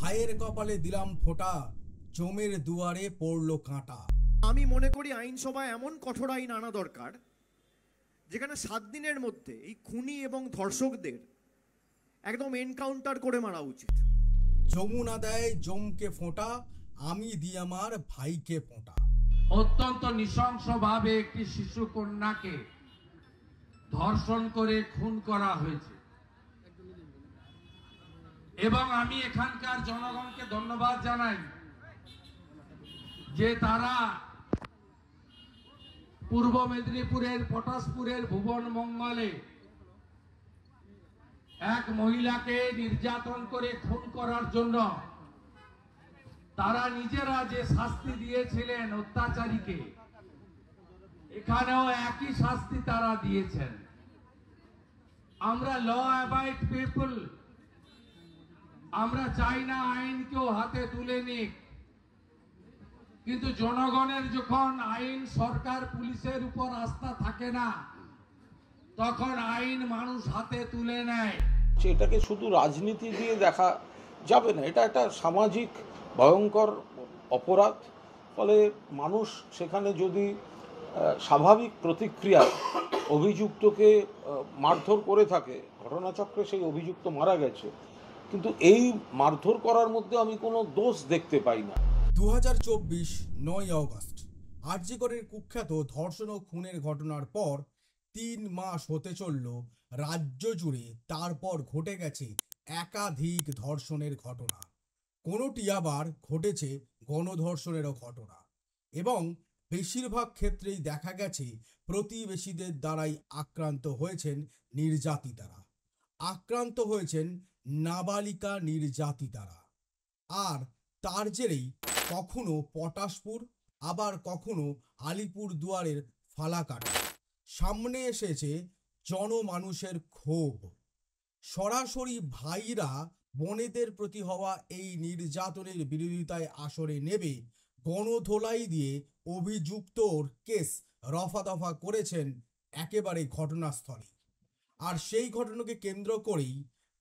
ভাইয়ের কপালে দিলাম ফোঁটা, জমের দুয়ারে পড়লো কাঁটা। আমি মনে করি আইনসভায় এমন কঠোর আইন আনা দরকার যেখানে 7 দিনের মধ্যে এই খুনি এবং ধর্ষকদের একদম এনকাউন্টার করে মারা উচিত। যমুনা দেয় জমকে ফোঁটা, আমি দিই আমার ভাইকে ফোঁটা। অত্যন্ত নৃশংসভাবে একটি শিশু কন্যাকে ধর্ষণ করে খুন করা হয়েছে এবং আমি এখানকার জনগণকে ধন্যবাদ জানাই যে তারা পূর্ব মেদিনীপুরের পটাশপুরের ভুবন মঙ্গলে এক মহিলাকে নির্যাতন করে খুন করার জন্য তারা নিজেরা যে শাস্তি দিয়েছিলেন অত্যাচারীকে, এখানেও একই শাস্তি তারা দিয়েছেন। আমরা ল অ্যাবাইড পিপল, আমরা চাই না আইন কেউ হাতে তুলে নিক, কিন্তু জনগণের যখন আইন, সরকার, পুলিশের উপর আস্থা থাকে না, তখন আইন মানুষ হাতে তুলে নেয়। এটাকে শুধু রাজনীতি দিয়ে দেখা যাবে না, এটা একটা সামাজিক ভয়ঙ্কর অপরাধ। ফলে মানুষ সেখানে যদি স্বাভাবিক প্রতিক্রিয়ায় অভিযুক্তকে মারধর করে থাকে, ঘটনাচক্রে সেই অভিযুক্ত মারা গেছে, কিন্তু এই মারধর করার মধ্যে আমি কোনো দোষ দেখতে পাই না। 2024 9 অগস্ট আরজি করের কুখ্যাত ধর্ষণ ও খুনের ঘটনার পর 3 মাস হতে চলল রাজ্য জুড়ে। তারপর ঘটে গেছে একাধিক ধর্ষণের ঘটনা, কোনোটি আবার ঘটেছে গণধর্ষণেরও ঘটনা, এবং বেশিরভাগ ক্ষেত্রেই দেখা গেছে প্রতিবেশীদের দ্বারাই আক্রান্ত হয়েছেন নির্যাতিতারা, আক্রান্ত হয়েছেন নাবালিকা নির্যাতিতারা। আর তার জেরেই কখনো পটাশপুর, আবার কখনো আলিপুর দুয়ারের ফালাকাটা সামনে এসেছে জনমানুষের ক্ষোভ। সরাসরি ভাইরা বোনেদের প্রতি হওয়া এই নির্যাতনের বিরোধিতায় আসরে নেবে গণধোলাই দিয়ে অভিযুক্তর কেস রফাদফা করেছেন একেবারে ঘটনাস্থলে। আর সেই ঘটনাকে কেন্দ্র করেই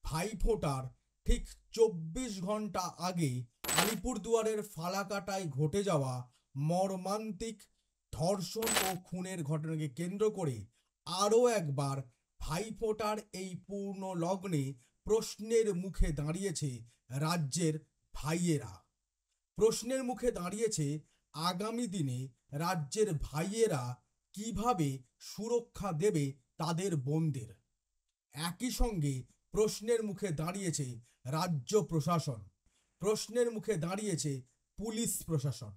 ভাইফোঁটার ঠিক 24 ঘন্টা আগে আলিপুরদুয়ারের ফালাকাটায় ঘটে যাওয়া মর্মান্তিক ধর্ষণ ও খুনের ঘটনাকে কেন্দ্র করে আরও একবার ভাইফোঁটার এই পূর্ণ লগ্নে প্রশ্নের মুখে দাঁড়িয়েছে রাজ্যের ভাইয়েরা। প্রশ্নের মুখে দাঁড়িয়েছে আগামী দিনে রাজ্যের ভাইয়েরা কিভাবে সুরক্ষা দেবে তাদের বোনদের। একই সঙ্গে প্রশ্নের মুখে দাঁড়িয়েছে রাজ্য প্রশাসন, প্রশ্নের মুখে দাঁড়িয়েছে পুলিশ প্রশাসন,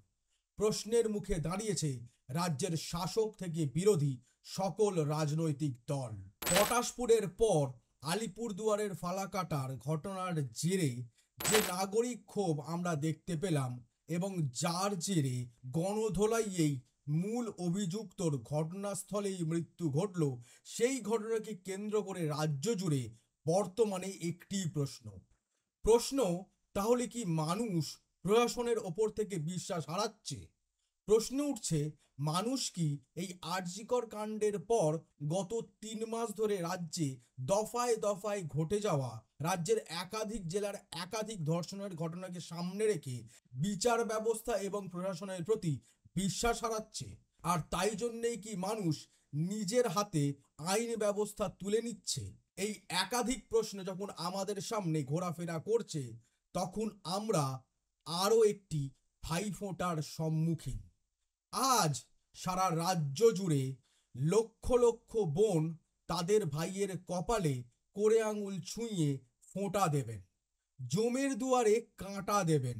প্রশ্নের মুখে দাঁড়িয়েছে রাজ্যের শাসক থেকে বিরোধী সকল রাজনৈতিক দল। পটাশপুরের পর আলিপুরদুয়ারের ফালাকাটার ঘটনার জেরে যে নাগরিক ক্ষোভ আমরা দেখতে পেলাম এবং যার জেরে গণধোলাইয়েই মূল অভিযুক্তর ঘটনাস্থলেই মৃত্যু ঘটল, সেই ঘটনাকে কেন্দ্র করে রাজ্য জুড়ে বর্তমানে একটি প্রশ্ন, তাহলে কি মানুষ প্রশাসনের ওপর থেকে বিশ্বাস হারাচ্ছে? প্রশ্ন উঠছে, মানুষ কি এই আরজিকর কাণ্ডের পর গত 3 মাস ধরে রাজ্যে দফায় দফায় ঘটে যাওয়া রাজ্যের একাধিক জেলার একাধিক ধর্ষণের ঘটনাকে সামনে রেখে বিচার ব্যবস্থা এবং প্রশাসনের প্রতি বিশ্বাস হারাচ্ছে? আর তাই জন্যেই কি মানুষ নিজের হাতে আইন ব্যবস্থা তুলে নিচ্ছে? এই একাধিক প্রশ্ন যখন আমাদের সামনে ঘোরাফেরা করছে, তখন আমরা আরও একটি ভাইফোঁটার সম্মুখীন। আজ সারা রাজ্য জুড়ে লক্ষ লক্ষ বোন তাদের ভাইয়ের কপালে করে আঙুল ছুঁয়ে ফোঁটা দেবেন, জমের দুয়ারে কাঁটা দেবেন,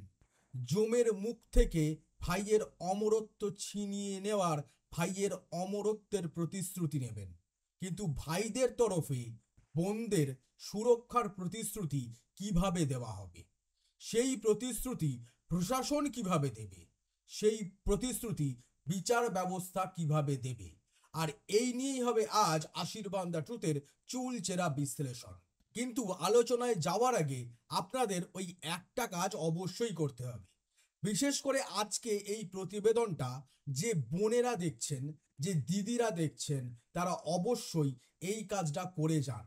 জমের মুখ থেকে ভাইয়ের অমরত্ব ছিনিয়ে নেওয়ার, ভাইয়ের অমরত্বের প্রতিশ্রুতি নেবেন। কিন্তু ভাইদের তরফে বোনদের সুরক্ষার প্রতিশ্রুতি কিভাবে দেওয়া হবে? সেই প্রতিশ্রুতি প্রশাসন কিভাবে দেবে? সেই প্রতিশ্রুতি বিচার ব্যবস্থা কিভাবে দেবে? আর এই নিয়েই হবে আজ আশীর্বাদ দ্য ট্রুথের চুলচেরা বিশ্লেষণ। কিন্তু আলোচনায় যাওয়ার আগে আপনাদের ওই একটা কাজ অবশ্যই করতে হবে। বিশেষ করে আজকে এই প্রতিবেদনটা যে বোনেরা দেখছেন, যে দিদিরা দেখছেন, তারা অবশ্যই এই কাজটা করে যান।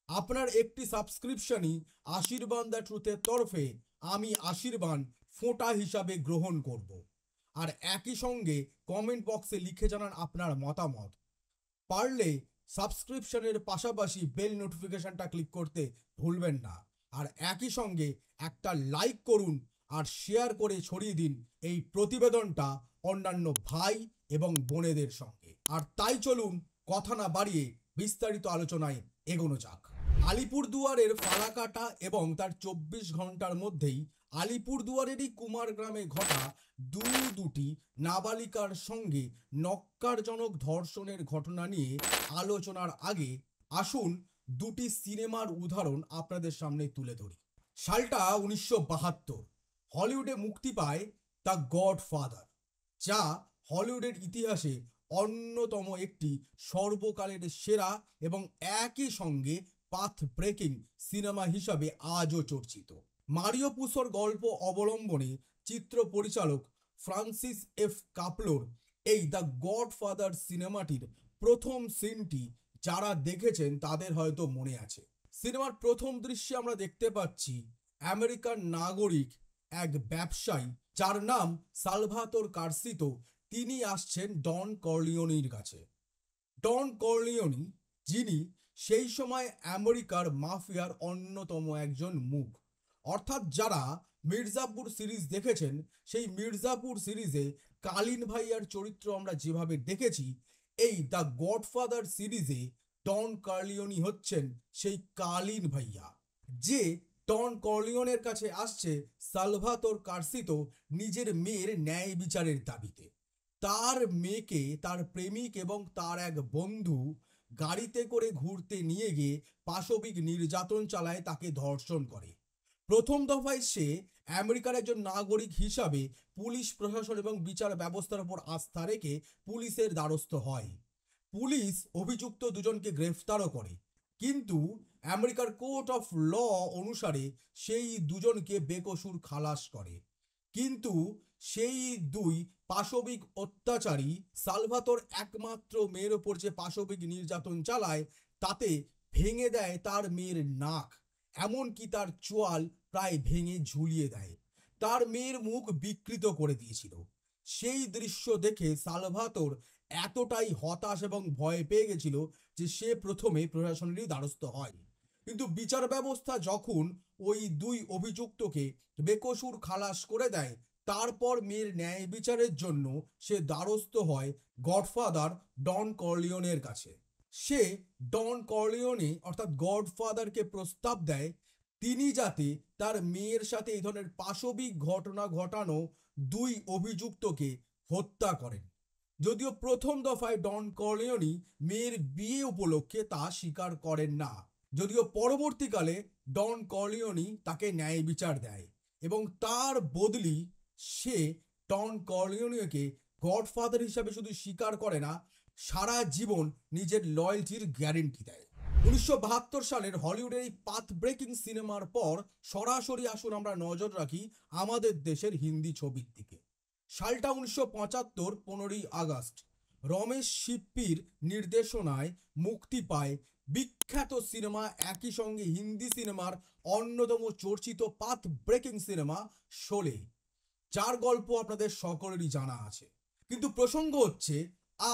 আপনার একটি সাবস্ক্রিপশনই আশীর্বাদ দ্য ট্রুথের তরফে আমি আশীর্বাদ ফোঁটা হিসাবে গ্রহণ করব। আর একই সঙ্গে কমেন্ট বক্সে লিখে জানান আপনার মতামত। পারলে সাবস্ক্রিপশনের পাশাপাশি বেল নোটিফিকেশনটা ক্লিক করতে ভুলবেন না। আর একই সঙ্গে একটা লাইক করুন আর শেয়ার করে ছড়িয়ে দিন এই প্রতিবেদনটা অন্যান্য ভাই এবং বোনেদের সঙ্গে। আর তাই চলুন কথা না বাড়িয়ে বিস্তারিত আলোচনায় এগোনো যাক। আলিপুরদুয়ারের ফালাকাটা এবং তার 24 ঘন্টার মধ্যেই আলিপুরদুয়ারেরই কুমার গ্রামে ঘটা দুটি নাবালিকার সঙ্গে নক্কারজনক ধর্ষণের ঘটনা নিয়ে আলোচনার আগে আসুন দুটি সিনেমার উদাহরণ আপনাদের সামনে তুলে ধরি। সালটা 1972। হলিউডে মুক্তি পায় দ্য গডফাদার, যা হলিউডের ইতিহাসে অন্যতম একটি সর্বকালের সেরা এবং একই সঙ্গে পাথ ব্রেকিং সিনেমা হিসাবে আজও চর্চিত। মারিও পুসোর গল্প অবলম্বনে চিত্র পরিচালক ফ্রান্সিস এফ কাপলোর এই দ্য গডফাদার সিনেমাটির প্রথম সিনটি যারা দেখেছেন তাদের হয়তো মনে আছে। সিনেমার প্রথম দৃশ্যে আমরা দেখতে পাচ্ছি আমেরিকান নাগরিক এক ব্যবসায়ী যার নাম সালভাতোর কার্সিতো, তিনি আসছেন ডন কর্লিওনির কাছে। ডন কর্লিওনি, যিনি সেই সময় আমেরিকার মাফিয়ার অন্যতম একজন মুখ। অর্থাৎ যারা মির্জাপুর সিরিজ দেখেছেন, সেই মির্জাপুর সিরিজে কালীন ভাইয়ার চরিত্র আমরা যেভাবে দেখেছি, এই দ্য গডফাদার সিরিজে ডন কর্লিওনি হচ্ছেন সেই কালীন ভাইয়া, যে ডন কর্লিওনের কাছে আসছে সালভাতোর কার্সিতো নিজের মেয়ের ন্যায় বিচারের দাবিতে। তার মেয়েকে তার প্রেমিক এবং তার এক বন্ধু গাড়িতে করে ঘুরতে নিয়ে গিয়ে পাশবিক নির্যাতন চালায়, তাকে ধর্ষণ করে। প্রথম দফায় সে আমেরিকার একজন নাগরিক হিসাবে পুলিশ প্রশাসন এবং বিচার ব্যবস্থার উপর আস্থা রেখে পুলিশের দ্বারস্থ হয়। পুলিশ অভিযুক্ত দুজনকে গ্রেফতারও করে, কিন্তু আমেরিকার কোর্ট অফ ল অনুসারে সেই দুজনকে বেকসুর খালাস করে। কিন্তু সেই দুই পাশবিক অত্যাচারী সালভাতোর একমাত্র মেয়ের ওপর যে পাশবিক নির্যাতন চালায়, তাতে ভেঙে দেয় তার মেয়ের নাক, এমনকি তার চোয়াল প্রায় ভেঙে ঝুলিয়ে দেয়। তার মেয়ের মুখ বিকৃত করে দিয়েছিল। সেই দৃশ্য দেখে সালভাতোর এতটাই হতাশ এবং ভয় পেয়ে গেছিল যে সে প্রথমে প্রশাসনেরই দ্বারস্থ হয়। কিন্তু বিচার ব্যবস্থা যখন ওই দুই অভিযুক্তকে বেকসুর খালাস করে দেয়, তারপর মেয়ের ন্যায় বিচারের জন্য সে দ্বারস্থ হয় গডফাদার ডন কর্লিওনের কাছে। সে ডন কর্লিওনে অর্থাৎ গডফাদারকে প্রস্তাব দেয় তিনি যাতে তার মেয়ের সাথে এই ধরনের পাশবিক ঘটনা ঘটানো দুই অভিযুক্তকে হত্যা করেন। যদিও প্রথম দফায় ডন কর্লিওনি মেয়ের বিয়ে উপলক্ষে তা স্বীকার করেন না, যদিও পরবর্তীকালে ডন কর্লিওনি তাকে ন্যায় বিচার দেয় এবং তার বদলি সে ডন কর্লিওনিকে গডফাদার হিসাবে শুধু স্বীকার করে না, সারা জীবন নিজের লয়্যালটির গ্যারেন্টি দেয়। 1972 সালের হলিউডের এই পাথ ব্রেকিং সিনেমার পর সরাসরি আসুন আমরা নজর রাখি আমাদের দেশের হিন্দি ছবির দিকে। সালটা 1975, 15ই আগস্ট। রমেশ সিপ্পির নির্দেশনায় মুক্তি পায় বিখ্যাত সিনেমা, একই সঙ্গে হিন্দি সিনেমার অন্যতম চর্চিত পাথ ব্রেকিং সিনেমা শোলে, যার গল্প আপনাদের সকলেরই জানা আছে। কিন্তু প্রসঙ্গ হচ্ছে,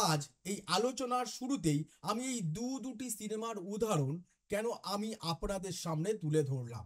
আজ এই আলোচনার শুরুতেই আমি এই দুটি সিনেমার উদাহরণ কেন আমি আপনাদের সামনে তুলে ধরলাম।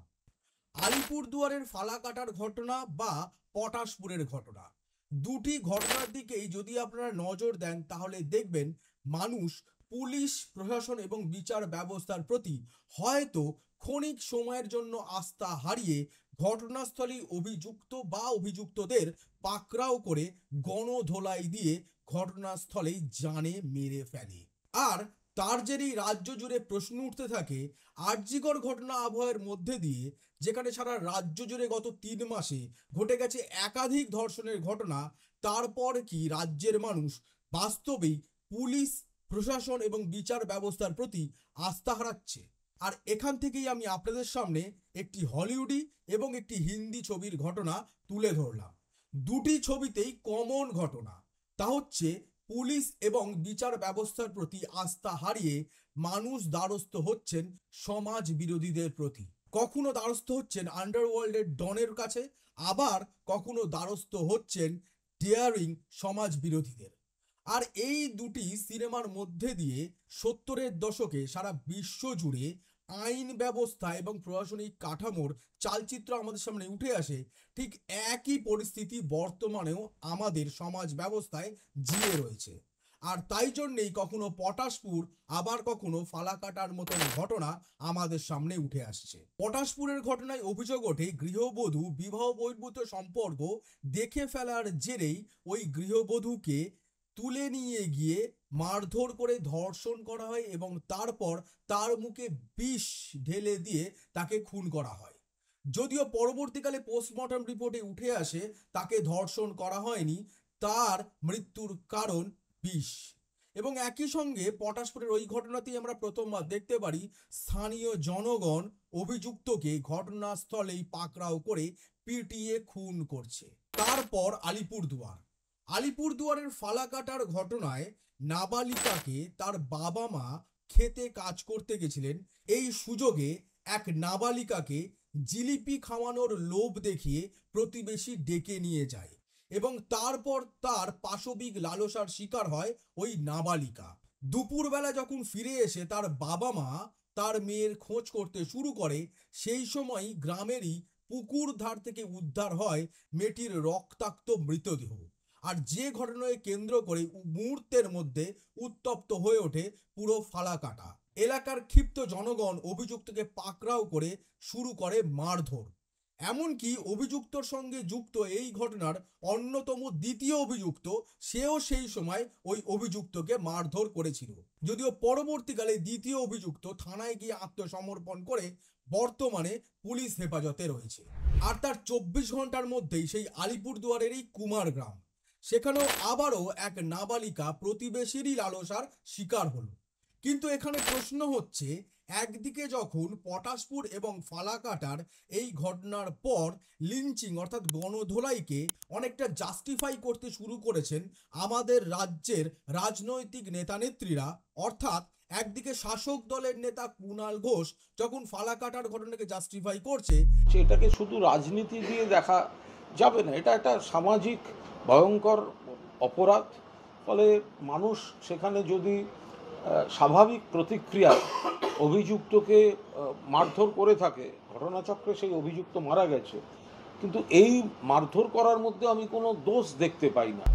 আলিপুরদুয়ারের ফালাকাটার ঘটনা বা পটাশপুরের ঘটনা, দুটি ঘটনার দিকেই যদি আপনারা নজর দেন তাহলে দেখবেন মানুষ পুলিশ প্রশাসন এবং বিচার ব্যবস্থার প্রতি হয়তো ক্ষণিক সময়ের জন্য আস্থা হারিয়ে ঘটনাস্থলেই অভিযুক্ত বা অভিযুক্তদের পাকড়াও করে গণধোলাই দিয়ে ঘটনাস্থলেই জানে মেরে ফেলে। আর তার জেরেই রাজ্য জুড়ে প্রশ্ন উঠতে থাকে আরজিকর ঘটনা আবহের মধ্যে দিয়ে, যেখানে সারা রাজ্য জুড়ে গত 3 মাসে ঘটে গেছে একাধিক ধর্ষণের ঘটনা, তারপর কি রাজ্যের মানুষ বাস্তবেই পুলিশ প্রশাসন এবং বিচার ব্যবস্থার প্রতি আস্থা হারাচ্ছে? আর এখান থেকেই আমি আপনাদের সামনে একটি হলিউডি এবং একটি হিন্দি ছবির ঘটনা তুলে ধরলাম। দুটি ছবিতেই কমন ঘটনা, তা হচ্ছে পুলিশ এবং বিচার ব্যবস্থার প্রতি আস্থা হারিয়ে মানুষ দ্বারস্থ হচ্ছেন সমাজ বিরোধীদের প্রতি। কখনো দ্বারস্থ হচ্ছেন আন্ডারওয়ার্ল্ডের ডনের কাছে, আবার কখনো দ্বারস্থ হচ্ছেন ডেয়ারিং সমাজ বিরোধীদের। আর এই দুটি সিনেমার মধ্যে দিয়ে 70-এর দশকে সারা বিশ্ব জুড়ে আইন ব্যবস্থা এবং প্রশাসনিক কাঠামোর চালচিত্র আমাদের সামনে উঠে আসে। ঠিক একই পরিস্থিতি বর্তমানেও আমাদের সমাজ ব্যবস্থায় জিয়ে রয়েছে। আর তাই জন্যেই কখনো পটাশপুর আবার কখনো ফালাকাটার মতন ঘটনা আমাদের সামনে উঠে আসছে। পটাশপুরের ঘটনায় অভিযোগ ওঠে গৃহবধূ বিবাহ বহির্ভূত সম্পর্ক দেখে ফেলার জেরেই ওই গৃহবধূকে তুলে নিয়ে গিয়ে মারধর করে ধর্ষণ করা হয় এবং তারপর তার মুখে বিষ ঢেলে দিয়ে তাকে খুন করা হয়। যদিও পরবর্তীকালে পোস্টমর্টম রিপোর্টে উঠে আসে তাকে ধর্ষণ করা হয়নি, তার মৃত্যুর কারণ বিষ। এবং একই সঙ্গে পটাশপুরের ওই ঘটনাতেই আমরা প্রথমবার দেখতে পারি স্থানীয় জনগণ অভিযুক্তকে ঘটনাস্থলেই পাকড়াও করে পিটিয়ে খুন করছে। তারপর আলিপুরদুয়ারের ফালাকাটার ঘটনায় নাবালিকাকে তার বাবা মা খেতে কাজ করতে গেছিলেন। এই সুযোগে এক নাবালিকাকে জিলিপি খাওয়ানোর লোভ দেখিয়ে প্রতিবেশী ডেকে নিয়ে যায় এবং তারপর তার পাশবিক লালসার শিকার হয় ওই নাবালিকা। দুপুরবেলা যখন ফিরে এসে তার বাবা মা তার মেয়ের খোঁজ করতে শুরু করে, সেই সময় গ্রামেরই পুকুর ধার থেকে উদ্ধার হয় মেয়েটির রক্তাক্ত মৃতদেহ। আর যে ঘটনাকে কেন্দ্র করে মুহূর্তের মধ্যে উত্তপ্ত হয়ে ওঠে পুরো ফালাকাটা। এলাকার ক্ষিপ্ত জনগণ অভিযুক্তকে পাকড়াও করে শুরু করে মারধর। এমনকি অভিযুক্তর সঙ্গে যুক্ত এই ঘটনার অন্যতম দ্বিতীয় অভিযুক্ত, সেও সেই সময় ওই অভিযুক্তকে মারধর করেছিল। যদিও পরবর্তীকালে দ্বিতীয় অভিযুক্ত থানায় গিয়ে আত্মসমর্পণ করে বর্তমানে পুলিশ হেফাজতে রয়েছে। আর তার 24 ঘন্টার মধ্যেই সেই আলিপুরদুয়ারেরই কুমার গ্রাম, সেখানেও আবারও এক নাবালিকা প্রতিবেশীরই লালসার শিকার হলো। কিন্তু এখানে প্রশ্ন হচ্ছে, একদিকে যখন পটাশপুর এবং ফালাকাটার এই ঘটনার পর লিঞ্চিং অর্থাৎ গণধোলাইকে অনেকটা জাস্টিফাই করতে শুরু করেছেন আমাদের রাজ্যের রাজনৈতিক নেতানেত্রীরা, অর্থাৎ একদিকে শাসক দলের নেতা কুণাল ঘোষ যখন ফালাকাটার ঘটনাকে জাস্টিফাই করছে, এটাকে শুধু রাজনীতি দিয়ে দেখা যাবে না, এটা একটা সামাজিক ভয়ঙ্কর অপরাধ। ফলে মানুষ সেখানে যদি স্বাভাবিক প্রতিক্রিয়ায় অভিযুক্তকে মারধর করে থাকে, ঘটনাচক্রে সেই অভিযুক্ত মারা গেছে, কিন্তু এই মারধর করার মধ্যে আমি কোনো দোষ দেখতে পাই না।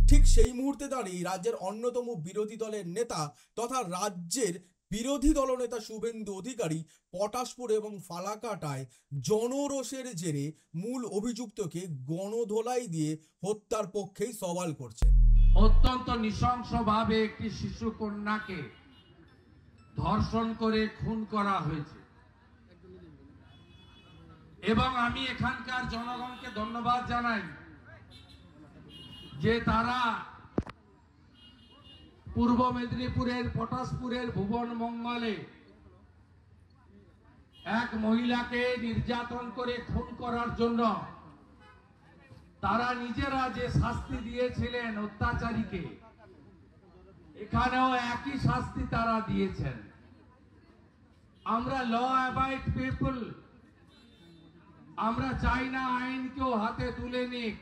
ঠিক সেই মুহূর্তে দাঁড়িয়ে রাজ্যের অন্যতম বিরোধী দলের নেতা তথা রাজ্যের বিরোধী দলনেতা শুভেন্দু অধিকারী পটাশপুর এবং ফালাকাটায় জনরোষের জেরে মূল অভিযুক্তকে গণধোলাই দিয়ে হত্যার পক্ষেই সওয়াল করছেন। অত্যন্ত নৃশংসভাবে একটি শিশু কন্যাকে ধর্ষণ করে খুন করা হয়েছে এবং আমি এখানকার জনগণকে ধন্যবাদ জানাই যে তারা পূর্ব মেদিনীপুরের পটাশপুরের ভুবন মঙ্গলে এক মহিলাকে নির্যাতন করে খুন করার জন্য তারা নিজেরা যে শাস্তি দিয়েছিলেন অত্যাচারীকে, এখানেও একই শাস্তি তারা দিয়েছেন। আমরা ল অ্যাবাইড পিপল, আমরা চাই না আইন কেউ হাতে তুলে নিক,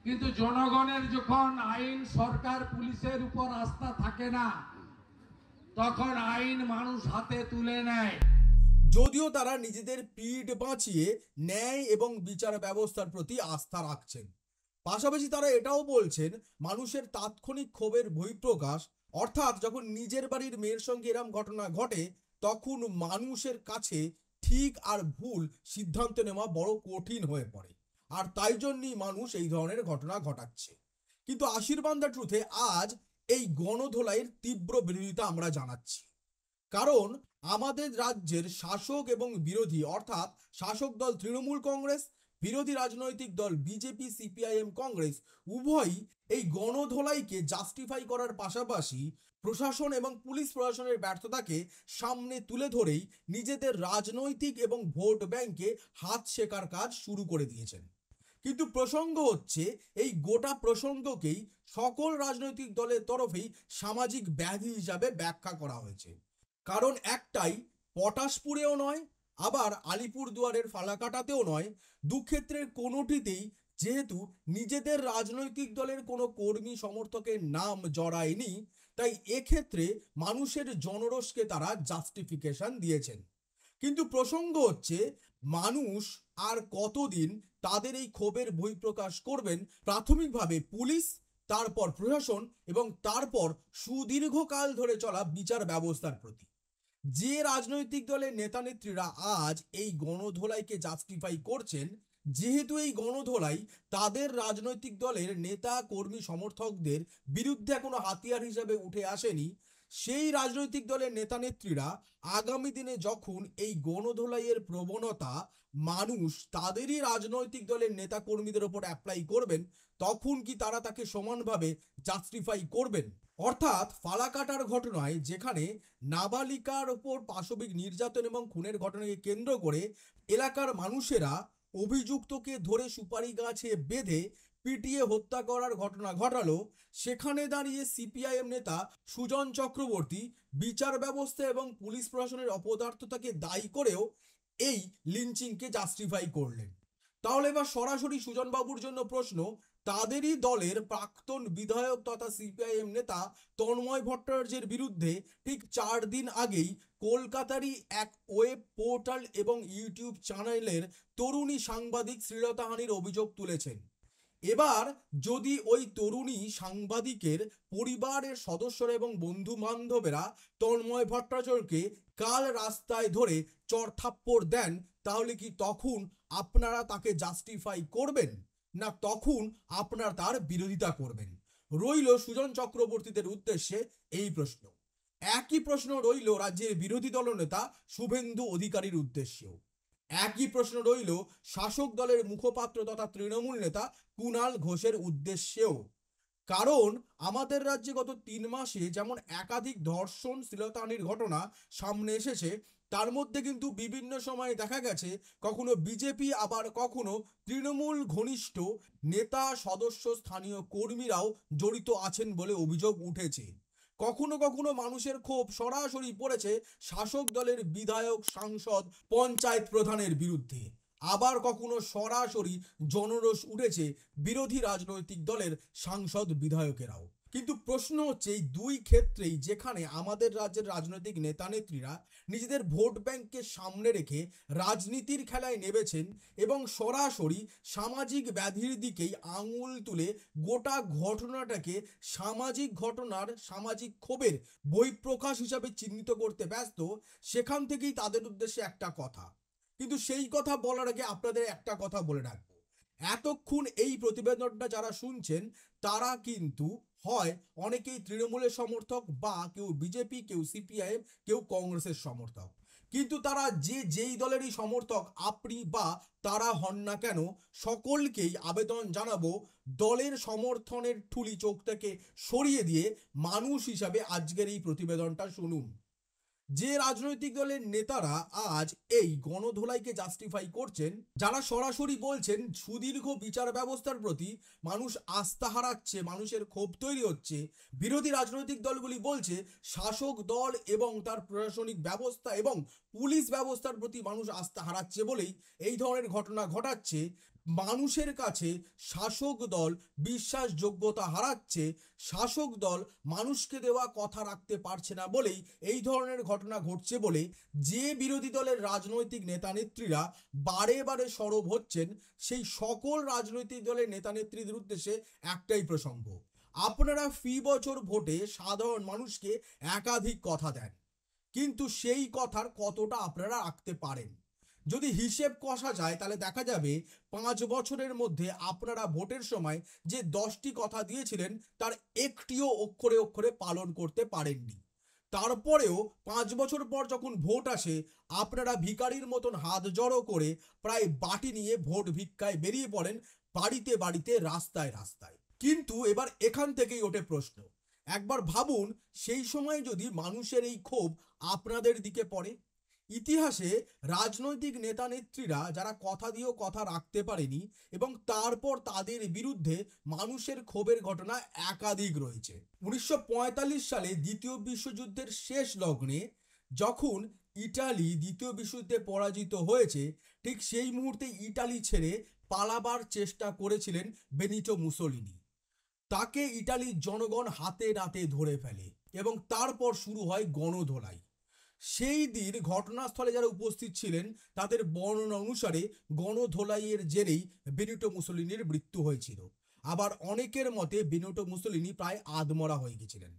কিন্তু জনগণের যখন আইন সরকার পুলিশের উপর আস্থা থাকে না, তখন আইন মানুষ হাতে তুলে নেয়। যদিও তারা নিজেদের পিঠ বাঁচিয়ে ন্যায় এবং বিচার ব্যবস্থার প্রতি আস্থা রাখছেন, পাশাপাশি তারা এটাও বলছেন মানুষের তাৎক্ষণিক ক্ষোভের বহিঃপ্রকাশ, অর্থাৎ যখন নিজের বাড়ির মেয়ের সঙ্গে এরম ঘটনা ঘটে তখন মানুষের কাছে ঠিক আর ভুল সিদ্ধান্ত নেওয়া বড় কঠিন হয়ে পড়ে। আর তাই জন্যই মানুষ এই ধরনের ঘটনা ঘটাচ্ছে। কিন্তু আশীর্বাদ দ্য ট্রুথে আজ এই গণধোলাইয়ের তীব্র বিরোধিতা আমরা জানাচ্ছি, কারণ আমাদের রাজ্যের শাসক এবং বিরোধী অর্থাৎ শাসক দল তৃণমূল কংগ্রেস, বিরোধী রাজনৈতিক দল বিজেপি সিপিআইএম কংগ্রেস উভয়ই এই গণধোলাইকে জাস্টিফাই করার পাশাপাশি প্রশাসন এবং পুলিশ প্রশাসনের ব্যর্থতাকে সামনে তুলে ধরেই নিজেদের রাজনৈতিক এবং ভোট ব্যাংকে হাত শেখার কাজ শুরু করে দিয়েছেন। কিন্তু প্রসঙ্গ হচ্ছে, এই গোটা প্রসঙ্গকেই সকল রাজনৈতিক দলের তরফেই সামাজিক ব্যাধি হিসাবে ব্যাখ্যা করা হয়েছে। কারণ একটাই, পটাশপুরেও নয়, আবার আলিপুরদুয়ারের ফালাকাটাতেও নয়, দুক্ষেত্রের কোনোটিতেই যেহেতু নিজেদের রাজনৈতিক দলের কোনো কর্মী সমর্থকের নাম জড়ায়নি, তাই এক্ষেত্রে মানুষের জনরোষকে তারা জাস্টিফিকেশন দিয়েছেন। কিন্তু প্রসঙ্গ হচ্ছে, মানুষ আর কতদিন তাদের এই ক্ষোভের বহিঃপ্রকাশ করবেন প্রাথমিকভাবে পুলিশ, তারপর প্রশাসন এবং তারপর সুদীর্ঘকাল ধরে চলা বিচার ব্যবস্থার প্রতি। যে রাজনৈতিক দলের নেতানেত্রীরা আজ এই গণধোলাইকে জাস্টিফাই করছেন, যেহেতু এই গণধোলাই তাদের রাজনৈতিক দলের নেতা কর্মী সমর্থকদের বিরুদ্ধে কোনো হাতিয়ার হিসেবে উঠে আসেনি, সেই রাজনৈতিক দলের নেতানেত্রীরা আগামী দিনে যখন এই গণধোলাইয়ের প্রবণতা মানুষ তাদেরই রাজনৈতিক দলের নেতা কর্মীদের ওপর অ্যাপ্লাই করবেন, তখন কি তারা তাকে সমানভাবে জাস্টিফাই করবেন? অর্থাৎ ফালাকাটার ঘটনায় যেখানে নাবালিকার ওপর পাশবিক নির্যাতন এবং খুনের ঘটনাকে কেন্দ্র করে এলাকার মানুষেরা অভিযুক্তকে ধরে সুপারি গাছে বেঁধে পিটিয়ে হত্যা করার ঘটনা ঘটালো, সেখানে দাঁড়িয়ে সিপিআইএম নেতা সুজন চক্রবর্তী বিচার ব্যবস্থা এবং পুলিশ প্রশাসনের অপদার্থতাকে দায়ী করেও এই লিঞ্চিংকে জাস্টিফাই করলেন। তাহলে এবার সরাসরি সুজনবাবুর জন্য প্রশ্ন, তাদেরই দলের প্রাক্তন বিধায়ক তথা সিপিআইএম নেতা তন্ময় ভট্টাচার্যের বিরুদ্ধে ঠিক 4 দিন আগেই কলকাতারই এক ওয়েব পোর্টাল এবং ইউটিউব চ্যানেলের তরুণী সাংবাদিক শ্লীলতাহানির অভিযোগ তুলেছেন। এবার যদি ওই তরুণী সাংবাদিকের পরিবারের সদস্যরা এবং বন্ধু বান্ধবেরা তন্ময় ভট্টাচার্যকে কাল রাস্তায় ধরে চড়থাপ্পড় দেন, তাহলে কি তখন আপনারা তাকে জাস্টিফাই করবেন, না তখন আপনারা তার বিরোধিতা করবেন? রইল সুজন চক্রবর্তীদের উদ্দেশ্যে এই প্রশ্ন। একই প্রশ্ন রইল রাজ্যের বিরোধী দলনেতা শুভেন্দু অধিকারীর উদ্দেশ্যেও। একই প্রশ্ন রইল শাসক দলের মুখপাত্র তথা তৃণমূল নেতা কুণাল ঘোষের উদ্দেশ্যেও। কারণ আমাদের রাজ্যে গত 3 মাসে যেমন একাধিক ধর্ষণ শ্লীলতাহানির ঘটনা সামনে এসেছে, তার মধ্যে কিন্তু বিভিন্ন সময়ে দেখা গেছে কখনো বিজেপি আবার কখনো তৃণমূল ঘনিষ্ঠ নেতা সদস্য স্থানীয় কর্মীরাও জড়িত আছেন বলে অভিযোগ উঠেছে। কখনো কখনো মানুষের ক্ষোভ সরাসরি পড়েছে শাসক দলের বিধায়ক, সাংসদ, পঞ্চায়েত প্রধানের বিরুদ্ধে, আবার কখনো সরাসরি জনরোষ উঠেছে বিরোধী রাজনৈতিক দলের সাংসদ বিধায়কেরাও। কিন্তু প্রশ্ন হচ্ছে, এই দুই ক্ষেত্রেই যেখানে আমাদের রাজ্যের রাজনৈতিক নেতানেত্রীরা নিজেদের ভোট ব্যাংককে সামনে রেখে রাজনীতির খেলায় নেমেছেন এবং সরাসরি সামাজিক ব্যাধির দিকেই আঙুল তুলে গোটা ঘটনাটাকে সামাজিক ঘটনার, সামাজিক ক্ষোভের বহিঃপ্রকাশ হিসাবে চিহ্নিত করতে ব্যস্ত, সেখান থেকেই তাদের উদ্দেশ্যে একটা কথা। কিন্তু সেই কথা বলার আগে আপনাদের একটা কথা বলে রাখবো, এতক্ষণ এই প্রতিবেদনটা যারা শুনছেন তারা কিন্তু হয় অনেকেই তৃণমূলের সমর্থক, বা কেউ বিজেপি, কেউ সিপিআইএম, কেউ কংগ্রেসের সমর্থক। কিন্তু তারা যেই দলেরই সমর্থক আপনি বা তারা হন না কেন, সকলকেই আবেদন জানাবো দলের সমর্থনের ঠুলি চোখ থেকে সরিয়ে দিয়ে মানুষ হিসাবে আজকের এই প্রতিবেদনটা শুনুন। যে রাজনৈতিক দলের নেতারা আজ এই গণধোলাইকে জাস্টিফাই করছেন, যারা সরাসরি বলছেন সুদীর্ঘ বিচার ব্যবস্থার প্রতি মানুষ আস্থা হারাচ্ছে, মানুষের ক্ষোভ তৈরি হচ্ছে, বিরোধী রাজনৈতিক দলগুলি বলছে শাসক দল এবং তার প্রশাসনিক ব্যবস্থা এবং পুলিশ ব্যবস্থার প্রতি মানুষ আস্থা হারাচ্ছে বলেই এই ধরনের ঘটনা ঘটাচ্ছে, মানুষের কাছে শাসক দল বিশ্বাসযোগ্যতা হারাচ্ছে, শাসক দল মানুষকে দেওয়া কথা রাখতে পারছে না বলেই এই ধরনের ঘটনা ঘটছে বলে যে বিরোধী দলের রাজনৈতিক নেতানেত্রীরা বারে বারে সরব হচ্ছেন, সেই সকল রাজনৈতিক দলের নেতানেত্রীদের উদ্দেশ্যে একটাই প্রসঙ্গ, আপনারা ফি বছর ভোটে সাধারণ মানুষকে একাধিক কথা দেন, কিন্তু সেই কথার কতটা আপনারা রাখতে পারেন? যদি হিসেব কষা যায় তাহলে দেখা যাবে 5 বছরের মধ্যে আপনারা ভোটের সময় যে 10টি কথা দিয়েছিলেন তার একটিও অক্ষরে অক্ষরে পালন করতে পারেননি। তারপরেও 5 বছর পর যখন ভোট আসে, আপনারা ভিখারির মতন হাত জড়ো করে প্রায় বাটি নিয়ে ভোট ভিক্ষায় বেরিয়ে পড়েন বাড়িতে বাড়িতে, রাস্তায় রাস্তায়। কিন্তু এবার এখান থেকেই ওঠে প্রশ্ন, একবার ভাবুন সেই সময় যদি মানুষের এই ক্ষোভ আপনাদের দিকে পড়ে। ইতিহাসে রাজনৈতিক নেতা নেত্রীরা যারা কথা দিয়েও কথা রাখতে পারেনি এবং তারপর তাদের বিরুদ্ধে মানুষের ক্ষোভের ঘটনা একাধিক রয়েছে। 1945 সালে দ্বিতীয় বিশ্বযুদ্ধের শেষ লগ্নে যখন ইটালি দ্বিতীয় বিশ্বযুদ্ধে পরাজিত হয়েছে, ঠিক সেই মুহূর্তে ইটালি ছেড়ে পালাবার চেষ্টা করেছিলেন বেনিটো মুসোলিনি। তাকে ইটালির জনগণ হাতে নাতে ধরে ফেলে এবং তারপর শুরু হয় গণধোলাই। সেই দিন ঘটনাস্থলে যারা উপস্থিত ছিলেন তাদের বর্ণনা অনুসারে গণধোলাইয়ের জেরেই বেনিটো মুসোলিনির মৃত্যু হয়েছিল। আবার অনেকের মতে বেনিটো মুসোলিনি প্রায় আধমরা হয়ে গেছিলেন।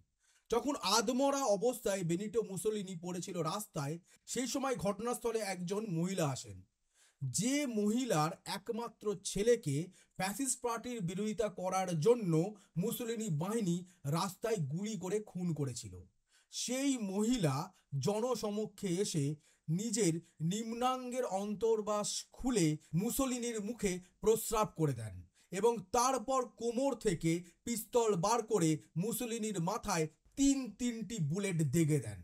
যখন আধমরা অবস্থায় বেনিটো মুসোলিনি পড়েছিল রাস্তায়, সেই সময় ঘটনাস্থলে একজন মহিলা আসেন, যে মহিলার একমাত্র ছেলেকে ফ্যাসিস্ট পার্টির বিরোধিতা করার জন্য মুসোলিনি বাহিনী রাস্তায় গুলি করে খুন করেছিল। সেই মহিলা জনসমক্ষে এসে নিজের নিম্নাঙ্গের অন্তর্বাস খুলে মুসোলিনির মুখে প্রস্রাব করে দেন এবং তারপর কোমর থেকে পিস্তল বার করে মুসোলিনির মাথায় তিনটি বুলেট দেগে দেন।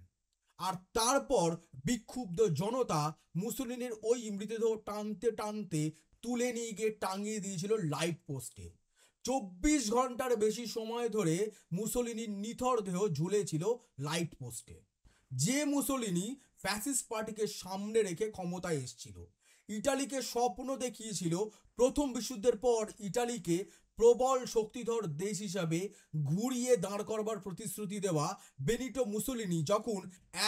আর তারপর বিক্ষুব্ধ জনতা মুসোলিনির ওই মৃতদেহ টানতে টানতে তুলে নিয়ে গিয়ে টাঙিয়ে দিয়েছিল লাইট পোস্টে। 24 ঘন্টার বেশি সময় ধরে মুসোলিনির নিথর দেহ ঝুলেছিল লাইট পোস্টে। যে মুসোলিনি ফ্যাসিস্ট পার্টিকে সামনে রেখে ক্ষমতায় এসেছিল, ইটালিকে স্বপ্ন দেখিয়েছিল প্রথম বিশ্বযুদ্ধের পর ইটালিকে প্রবল শক্তিধর দেশ হিসাবে ঘুরিয়ে দাঁড় করবার প্রতিশ্রুতি দেওয়া বেনিটো মুসোলিনি যখন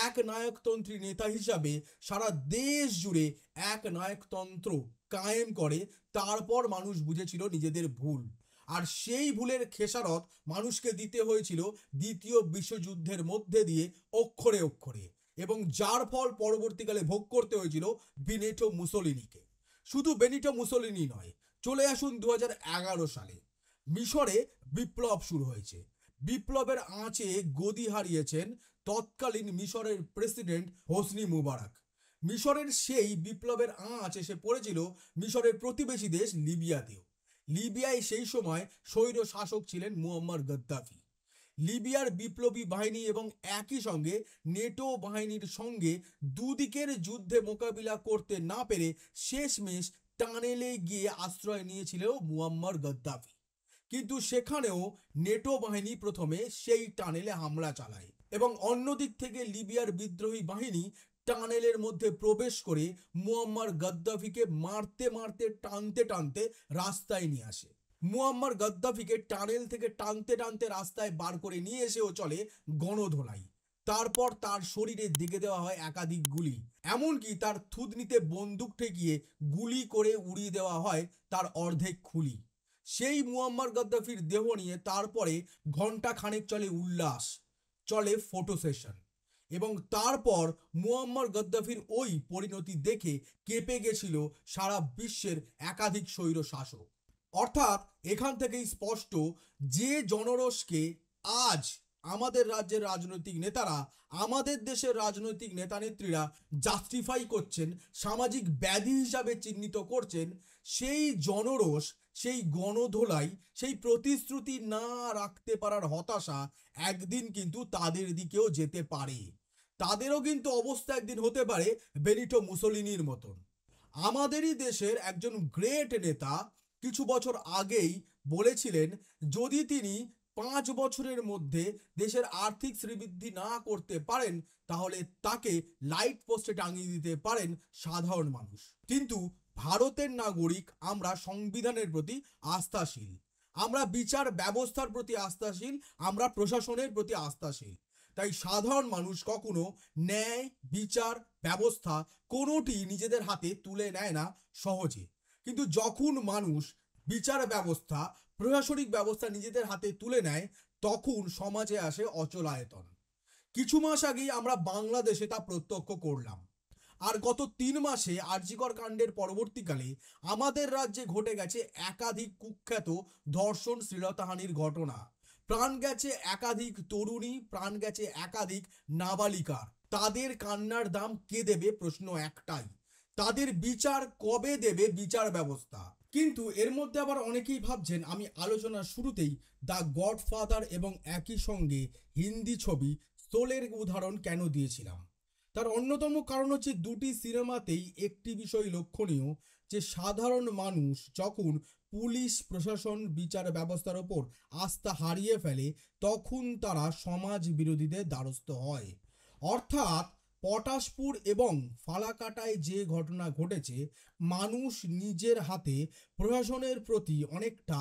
এক নায়কতন্ত্রী নেতা হিসাবে সারা দেশ জুড়ে এক নায়কতন্ত্র কায়েম করে, তারপর মানুষ বুঝেছিল নিজেদের ভুল। আর সেই ভুলের খেসারত মানুষকে দিতে হয়েছিল দ্বিতীয় বিশ্বযুদ্ধের মধ্যে দিয়ে অক্ষরে অক্ষরে, এবং যার ফল পরবর্তীকালে ভোগ করতে হয়েছিল বেনিটো মুসোলিনিকে। শুধু বেনিটো মুসোলিনি নয়, চলে আসুন 2011 সালে। মিশরে বিপ্লব শুরু হয়েছে। বিপ্লবের আঁচে গদি হারিয়েছেন তৎকালীন মিশরের প্রেসিডেন্ট হোসনি মুবারক। মিশরের সেই বিপ্লবের আঁচ এসে পড়েছিল মিশরের প্রতিবেশী দেশ লিবিয়াতেও। লিবিয়ায় সেই সময় স্বৈর শাসক ছিলেন মুয়াম্মার গাদ্দাফি। লিবিয়ার বিপ্লবী বাহিনী এবং একই সঙ্গে নেটো বাহিনীর সঙ্গে দুদিকের যুদ্ধে মোকাবিলা করতে না পেরে শেষমেশ টানেলে গিয়ে আশ্রয় নিয়েছিল মুয়াম্মার গাদ্দাফি। কিন্তু সেখানেও নেটো বাহিনী প্রথমে সেই টানেলে হামলা চালায় এবং অন্যদিক থেকে লিবিয়ার বিদ্রোহী বাহিনী টানেলের মধ্যে প্রবেশ করে মুয়াম্মার গাদ্দাফিকে মারতে মারতে টানতে টানতে রাস্তায় নিয়ে আসে। মুয়াম্মার গাদ্দাফিকে টানেল থেকে টানতে টানতে রাস্তায় বার করে নিয়ে এসেও চলে গণধোলাই। তারপর তার শরীরে দিকে দেওয়া হয় একাধিক গুলি, এমনকি তার থুতনিতে বন্দুক ঠেকিয়ে গুলি করে উড়িয়ে দেওয়া হয় তার অর্ধেক খুলি। সেই মুয়াম্মার গাদ্দাফির দেহ নিয়ে তারপরে ঘন্টা খানেক চলে উল্লাস, চলে ফটো সেশন, এবং তারপর মুয়াম্মার গাদ্দাফির ওই পরিণতি দেখে কেঁপে গেছিল সারা বিশ্বের একাধিক স্বৈর শাসক। অর্থাৎ এখান থেকেই স্পষ্ট যে জনরোষকে আজ আমাদের রাজ্যের রাজনৈতিক নেতারা, আমাদের দেশের রাজনৈতিক নেতানেত্রীরা জাস্টিফাই করছেন, সামাজিক ব্যাধি হিসাবে চিহ্নিত করছেন, সেই জনরোষ, সেই গণধোলাই, সেই প্রতিশ্রুতি না রাখতে পারার হতাশা একদিন কিন্তু তাদের দিকেও যেতে পারে। তাদেরও কিন্তু অবস্থা একদিন হতে পারে বেনিটো মুসোলিনির মতন। আমাদেরই দেশের একজন গ্রেট নেতা কিছু বছর আগেই বলেছিলেন, যদি তিনি 5 বছরের মধ্যে দেশের আর্থিক শ্রীবৃদ্ধি না করতে পারেন তাহলে তাকে লাইট পোস্টে টাঙিয়ে দিতে পারেন সাধারণ মানুষ। কিন্তু ভারতের নাগরিক আমরা সংবিধানের প্রতি আস্থাশীল, আমরা বিচার ব্যবস্থার প্রতি আস্থাশীল, আমরা প্রশাসনের প্রতি আস্থাশীল। তাই সাধারণ মানুষ কখনো ন্যায়, বিচার, ব্যবস্থা কোনোটি নিজেদের হাতে তুলে নেয় না সহজে। কিন্তু যখন মানুষ বিচার ব্যবস্থা, প্রশাসনিক ব্যবস্থা নিজেদের হাতে তুলে নেয়, তখন সমাজে আসে অচলায়তন। কিছু মাস আগেই আমরা বাংলাদেশে তা প্রত্যক্ষ করলাম। আর গত 3 মাসে আরজিকর কাণ্ডের পরবর্তীকালে আমাদের রাজ্যে ঘটে গেছে একাধিক কুখ্যাত ধর্ষণ, শ্লীলতাহানির ঘটনা। প্রাণ গেছে একাধিক তরুণী, প্রাণ গেছে একাধিক নাবালিকার। তাদের কান্নার দাম কে দেবে? প্রশ্ন একটাই, তাদের বিচার কবে দেবে বিচার ব্যবস্থা? কিন্তু এর মধ্যে আবার অনেকেই ভাবছেন আমি আলোচনার শুরুতেই দ্য গডফাদার এবং একই সঙ্গে হিন্দি ছবি সোলের উদাহরণ কেন দিয়েছিলাম। তার অন্যতম কারণ হচ্ছে দুটি সিনেমাতেই একটি বিষয় লক্ষণীয়, যে সাধারণ মানুষ যখন পুলিশ, প্রশাসন, বিচার ব্যবস্থার ওপর আস্থা হারিয়ে ফেলে তখন তারা সমাজ বিরোধীদের দ্বারস্থ হয়। অর্থাৎ পটাশপুর এবং ফালাকাটায় যে ঘটনা ঘটেছে, মানুষ নিজের হাতে প্রশাসনের প্রতি অনেকটা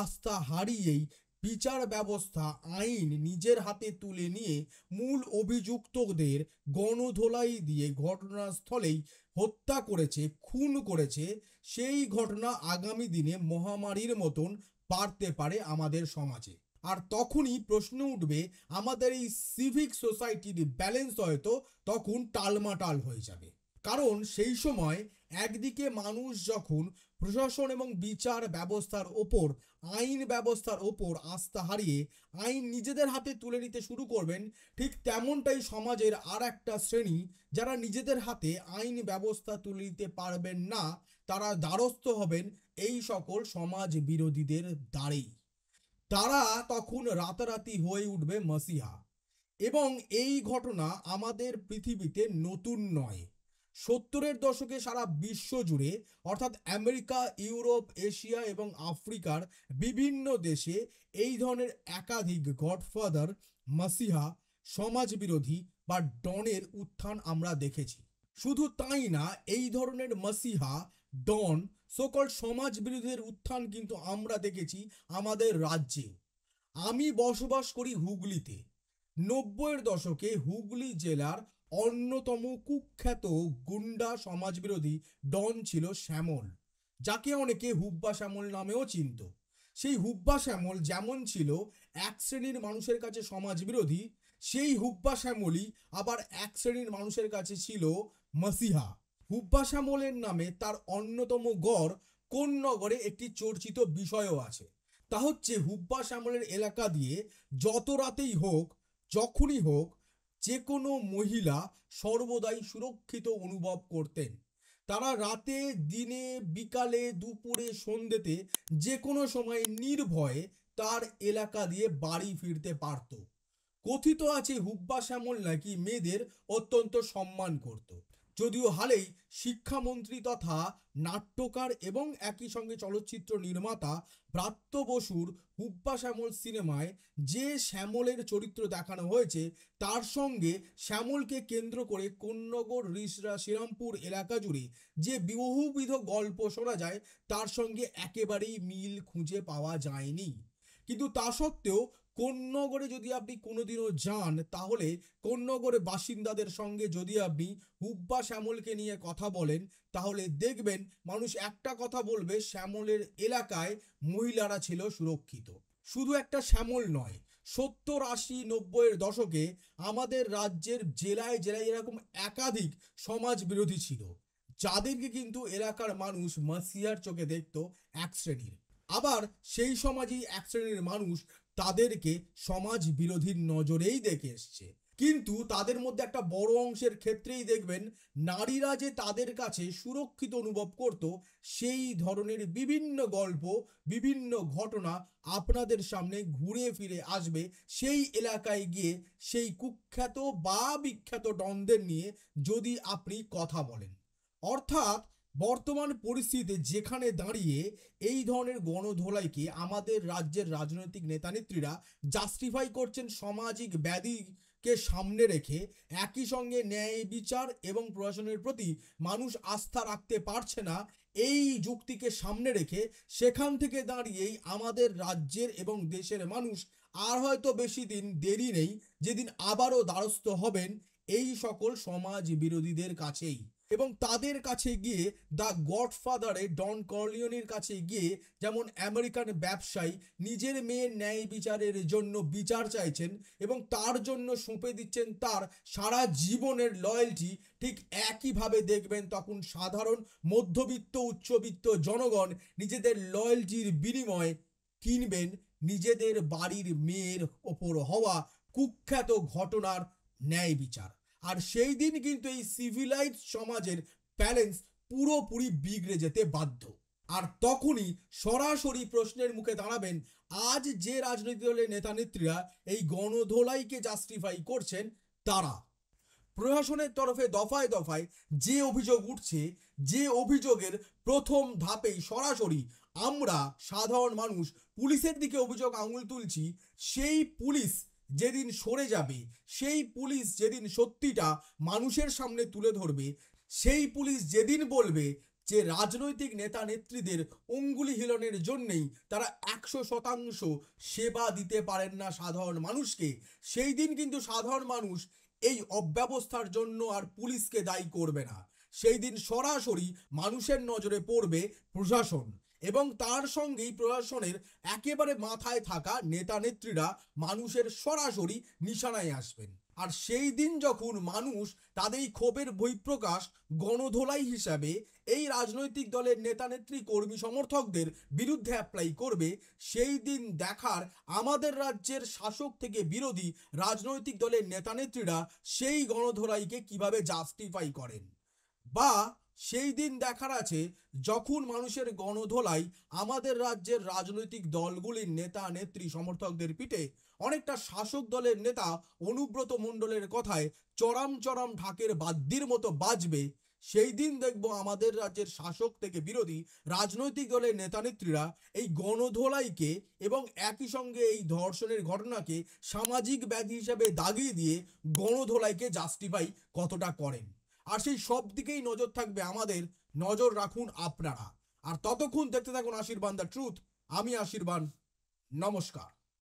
আস্থা হারিয়েই বিচার ব্যবস্থা, আইন নিজের হাতে তুলে নিয়ে মূল অভিযুক্তদের গণধোলাই দিয়ে ঘটনাস্থলেই হত্যা করেছে, খুন করেছে। সেই ঘটনা আগামী দিনে মহামারীর মতন বাড়তে পারে আমাদের সমাজে। আর তখনই প্রশ্ন উঠবে, আমাদের এই সিভিক সোসাইটির ব্যালেন্স হয়তো তখন টালমাটাল হয়ে যাবে। কারণ সেই সময় একদিকে মানুষ যখন প্রশাসন এবং বিচার ব্যবস্থার ওপর, আইন ব্যবস্থার ওপর আস্থা হারিয়ে আইন নিজেদের হাতে তুলে নিতে শুরু করবেন, ঠিক তেমনটাই সমাজের আর একটা শ্রেণী যারা নিজেদের হাতে আইন ব্যবস্থা তুলে নিতে পারবেন না, তারা দ্বারস্থ হবেন এই সকল সমাজ বিরোধীদের দ্বারেই। তারা তখন রাতারাতি হয়ে উঠবে মসিহা। এবং এই ঘটনা আমাদের পৃথিবীতে নতুন নয়। 70-এর দশকে সারা বিশ্ব জুড়ে, অর্থাৎ আমেরিকা, ইউরোপ, এশিয়া এবং আফ্রিকার বিভিন্ন দেশে এই ধরনের একাধিক গডফাদার, মসিহা, সমাজবিরোধী বা ডনের উত্থান আমরা দেখেছি। শুধু তাই না, এই ধরনের মসিহা, ডন, সকল সমাজবিরোধীদের উত্থান কিন্তু আমরা দেখেছি আমাদের রাজ্যে। আমি বসবাস করি হুগলিতে। 90-এর দশকে হুগলি জেলার অন্যতম কুখ্যাত গুন্ডা সমাজবিরোধী ডন ছিল শ্যামল, যাকে অনেকে হুব্বা শ্যামল নামেও চিনত। সেই হুব্বা শ্যামল যেমন ছিল এক শ্রেণীর মানুষের কাছে সমাজবিরোধী, সেই হুব্বা শ্যামলই আবার এক শ্রেণীর মানুষের কাছে ছিল মসিহা। হুব্বা শ্যামলের নামে তার অন্যতম গড় কোন্নগরে একটি চর্চিত বিষয়ও আছে। তা হচ্ছে, হুব্বা শ্যামলের এলাকা দিয়ে যত রাতেই হোক, যখনই হোক, যে কোনো মহিলা সর্বদাই সুরক্ষিত অনুভব করতেন। তারা রাতে, দিনে, বিকালে, দুপুরে, সন্ধ্যেতে যে কোনো সময় নির্ভয়ে তার এলাকা দিয়ে বাড়ি ফিরতে পারত। কথিত আছে হুব্বা শ্যামল নাকি মেয়েদের অত্যন্ত সম্মান করত। যদিও হালেই শিক্ষামন্ত্রী তথা নাট্যকার এবং একই সঙ্গে চলচ্চিত্র নির্মাতা ব্রাত্য বসুর হুব্বা শ্যামল সিনেমায় যে শ্যামলের চরিত্র দেখানো হয়েছে, তার সঙ্গে শ্যামলকে কেন্দ্র করে কোন্নগর, রিষড়া, শ্রীরামপুর এলাকা জুড়ে যে বহুবিধ গল্প শোনা যায়, তার সঙ্গে একেবারেই মিল খুঁজে পাওয়া যায়নি। কিন্তু তা সত্ত্বেও কোন্নগরে যদি আপনি কোনোদিনও যান, তাহলে কোন্নগরে বাসিন্দাদের সঙ্গে যদি আপনি হুব্বা শ্যামলকে নিয়ে কথা বলেন, তাহলে দেখবেন মানুষ একটা কথা বলবে, শ্যামলের এলাকায় মহিলারা ছিল সুরক্ষিত। শুধু একটা শ্যামল নয়, 70, 80, 90-এর দশকে আমাদের রাজ্যের জেলায় জেলায় এরকম একাধিক সমাজ বিরোধী ছিল, যাদেরকে কিন্তু এলাকার মানুষ মসিহার চোখে দেখত এক শ্রেণীর। আবার সেই সমাজেই এক শ্রেণীর মানুষ তাদেরকে সমাজ বিরোধীর নজরেই দেখে এসছে। কিন্তু তাদের মধ্যে একটা বড় অংশের ক্ষেত্রেই দেখবেন নারীরা যে তাদের কাছে সুরক্ষিত অনুভব করত, সেই ধরনের বিভিন্ন গল্প, বিভিন্ন ঘটনা আপনাদের সামনে ঘুরে ফিরে আসবে সেই এলাকায় গিয়ে, সেই কুখ্যাত বা বিখ্যাত ডনদের নিয়ে যদি আপনি কথা বলেন। অর্থাৎ বর্তমান পরিস্থিতিতে যেখানে দাঁড়িয়ে এই ধরনের গণধোলাইকে আমাদের রাজ্যের রাজনৈতিক নেতানেত্রীরা জাস্টিফাই করছেন সামাজিক ব্যাধিকে সামনে রেখে, একই সঙ্গে ন্যায় বিচার এবং প্রশাসনের প্রতি মানুষ আস্থা রাখতে পারছে না, এই যুক্তিকে সামনে রেখে সেখান থেকে দাঁড়িয়েই আমাদের রাজ্যের এবং দেশের মানুষ আর হয়তো বেশি দিন দেরি নেই যেদিন আবারও দ্বারস্থ হবেন এই সকল সমাজ বিরোধীদের কাছেই। এবং তাদের কাছে গিয়ে দ্য গডফাদারে ডন কর্লিওনির কাছে গিয়ে যেমন আমেরিকান ব্যবসায়ী নিজের মেয়ের ন্যায় বিচারের জন্য বিচার চাইছেন এবং তার জন্য সঁপে দিচ্ছেন তার সারা জীবনের লয়্যালটি, ঠিক একইভাবে দেখবেন তখন সাধারণ মধ্যবিত্ত, উচ্চবিত্ত জনগণ নিজেদের লয়্যালটির বিনিময়ে কিনবেন নিজেদের বাড়ির মেয়ের ওপর হওয়া কুখ্যাত ঘটনার ন্যায় বিচার। আর সেই দিন কিন্তু এই সিভিলাইজড সমাজের ব্যালেন্স পুরোপুরি বিগড়ে যেতে বাধ্য। আর তখনই সরাসরি প্রশ্নের মুখে দাঁড়াবেন আজ যে রাজনৈতিক দলের নেতানেত্রীরা এই গণধোলাইকে জাস্টিফাই করছেন, তারা প্রশাসনের তরফে দফায় দফায় যে অভিযোগ উঠছে, যে অভিযোগের প্রথম ধাপেই সরাসরি আমরা সাধারণ মানুষ পুলিশের দিকে অভিযোগ আঙুল তুলছি, সেই পুলিশ যেদিন সরে যাবে, সেই পুলিশ যেদিন সত্যিটা মানুষের সামনে তুলে ধরবে, সেই পুলিশ যেদিন বলবে যে রাজনৈতিক নেতা নেত্রীদের অঙ্গুলি হিলনের জন্যেই তারা 100% সেবা দিতে পারেন না সাধারণ মানুষকে, সেই দিন কিন্তু সাধারণ মানুষ এই অব্যবস্থার জন্য আর পুলিশকে দায়ী করবে না। সেই দিন সরাসরি মানুষের নজরে পড়বে প্রশাসন, এবং তার সঙ্গেই প্রশাসনের একেবারে মাথায় থাকা নেতা নেত্রীরা মানুষের সরাসরি নিশানায় আসবেন। আর সেই দিন যখন মানুষ তাদের এই ক্ষোভের বহিঃপ্রকাশ গণধোলাই হিসাবে এই রাজনৈতিক দলের নেতা নেত্রী কর্মী সমর্থকদের বিরুদ্ধে অ্যাপ্লাই করবে, সেই দিন দেখার আমাদের রাজ্যের শাসক থেকে বিরোধী রাজনৈতিক দলের নেতা নেত্রীরা সেই গণধোলাইকে কিভাবে জাস্টিফাই করেন। বা সেই দিন দেখার আছে যখন মানুষের গণধোলাই আমাদের রাজ্যের রাজনৈতিক দলগুলির নেতা নেত্রী সমর্থকদের পিঠে অনেকটা শাসক দলের নেতা অনুব্রত মণ্ডলের কথায় চরম চরম ঢাকের বাদ্যির মতো বাজবে। সেই দিন দেখব আমাদের রাজ্যের শাসক থেকে বিরোধী রাজনৈতিক দলের নেতা নেত্রীরা এই গণধোলাইকে এবং একই সঙ্গে এই ধর্ষণের ঘটনাকে সামাজিক ব্যাধি হিসেবে দাগিয়ে দিয়ে গণধোলাইকে জাস্টিফাই কতটা করেন। আর সেই সব দিকেই নজর থাকবে আমাদের, নজর রাখুন আপনারা। আর ততক্ষণ দেখতে থাকুন আশীর্বাদ দ্য ট্রুথ। আমি আশীর্বাদ, নমস্কার।